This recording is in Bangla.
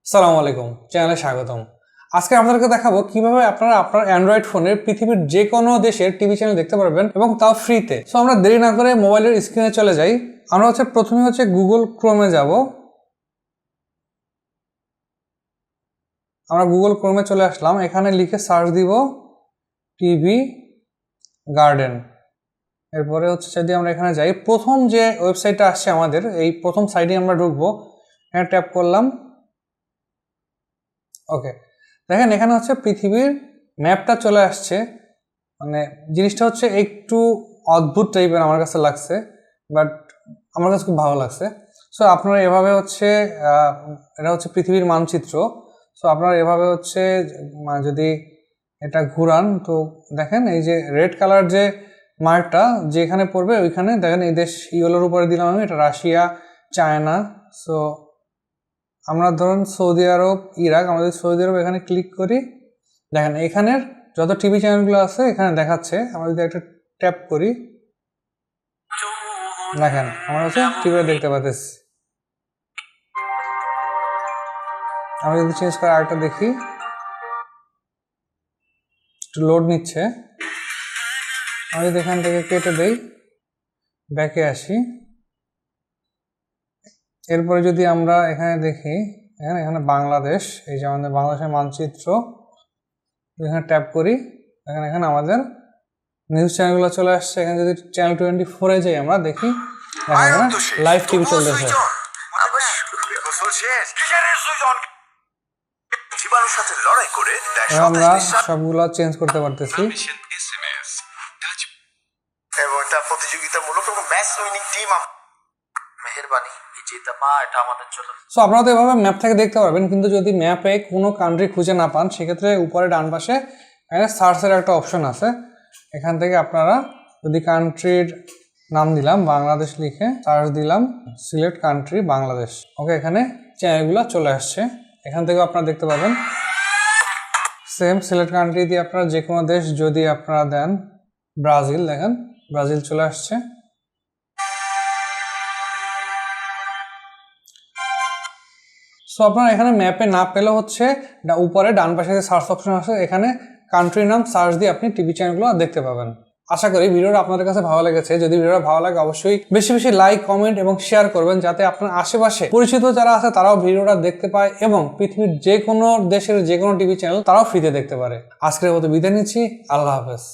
আসসালামু আলাইকুম, চ্যানেলে স্বাগতম। আজকে আপনাদেরকে দেখাবো কিভাবে আপনারা আপনার অ্যান্ড্রয়েড ফোনে পৃথিবীর যে কোনো দেশের টিভি চ্যানেল দেখতে পারবেন এবং তাও ফ্রিতে। সো আমরা দেরি না করে মোবাইলের স্ক্রিনে চলে যাই। আমরা প্রথমে গুগল ক্রোমে যাব। আমরা গুগল ক্রোমে চলে আসলাম। এখানে লিখে সার্চ দিব টিভি গার্ডেন। এরপরে যদি আমরা এখানে যাই, প্রথম যে ওয়েবসাইটটা আসছে আমাদের, এই প্রথম সাইটে আমরা ঢুকবো। এখানে ট্যাপ করলাম। ওকে, দেখেন এখানে পৃথিবীর ম্যাপটা চলে আসছে। মানে জিনিসটা একটু অদ্ভুত টাইপের আমার কাছে লাগছে, বাট আমার কাছে খুব ভালো লাগছে। সো আপনারা এভাবে এটা পৃথিবীর মানচিত্র। সো আপনারা এভাবে যদি এটা ঘুরান, তো দেখেন এই যে রেড কালার যে মার্কটা যেখানে পড়বে ওইখানে দেখেন এই দেশ ইয়েলোর উপরে দিলাম আমি, এটা রাশিয়া, চায়না। সো আমরা ধরুন সৌদি আরব, ইরাক, আমাদের সৌদি আরব এখানে ক্লিক করি। দেখেন এখানের যত টিভি চ্যানেলগুলো আছে এখানে দেখাচ্ছে। আমরা যদি একটা ট্যাপ করি, দেখেন আমরা টিভিটা দেখতে পাচ্ছি। আমরা যদি চেঞ্জ করে আরেকটা দেখি, একটু লোড নিচ্ছে। আমি যদি এখান থেকে কেটে দেই, ব্যাকে আসি। এরপরে যদি আমরা এখানে দেখি, এখানে বাংলাদেশ, এই যে আমাদের বাংলাদেশের মানচিত্র, এখানে ট্যাপ করি। এখানে আমাদের নিউজ চ্যানেলগুলো চলে আসছে। এখানে যদি চ্যানেল 24-এ যাই আমরা দেখি, লাইভ টিভি চলতেছে। আমরা সবগুলো চেঞ্জ করতে পারতেছি। সো আপনারা তো এভাবে ম্যাপ থেকে দেখতে পারবেন, কিন্তু যদি ম্যাপে কোনো কান্ট্রি খুঁজে না পান, সেক্ষেত্রে উপরে ডান পাশে এখানে সার্চের একটা অপশন আছে। এখান থেকে আপনারা যদি কান্ট্রির নাম দিলাম বাংলাদেশ, লিখে সার্চ দিলাম, সিলেক্ট কান্ট্রি বাংলাদেশ। ওকে, এখানে চ্যানেলগুলো চলে আসছে। এখান থেকে আপনারা দেখতে পাবেন। সেম সিলেক্ট কান্ট্রি দিয়ে আপনারা যে কোনো দেশ যদি আপনারা দেন, ব্রাজিল, দেখেন ব্রাজিল চলে আসছে। সো আপনারা এখানে ম্যাপে না পেলেও উপরে ডান পাশে যে সার্চ অপশন আছে, এখানে কান্ট্রির নাম সার্চ দিয়ে আপনি টিভি চ্যানেলগুলো দেখতে পাবেন। আশা করি ভিডিওটা আপনাদের কাছে ভালো লেগেছে। যদি ভিডিওটা ভালো লাগে অবশ্যই বেশি বেশি লাইক, কমেন্ট এবং শেয়ার করবেন, যাতে আপনার আশেপাশে পরিচিত যারা আছে তারাও ভিডিওটা দেখতে পায় এবং পৃথিবীর যে কোনো দেশের যে কোনো টিভি চ্যানেল তারাও ফ্রিতে দেখতে পারে। আজকের মতো বিদায় নিচ্ছি। আল্লাহ হাফেজ।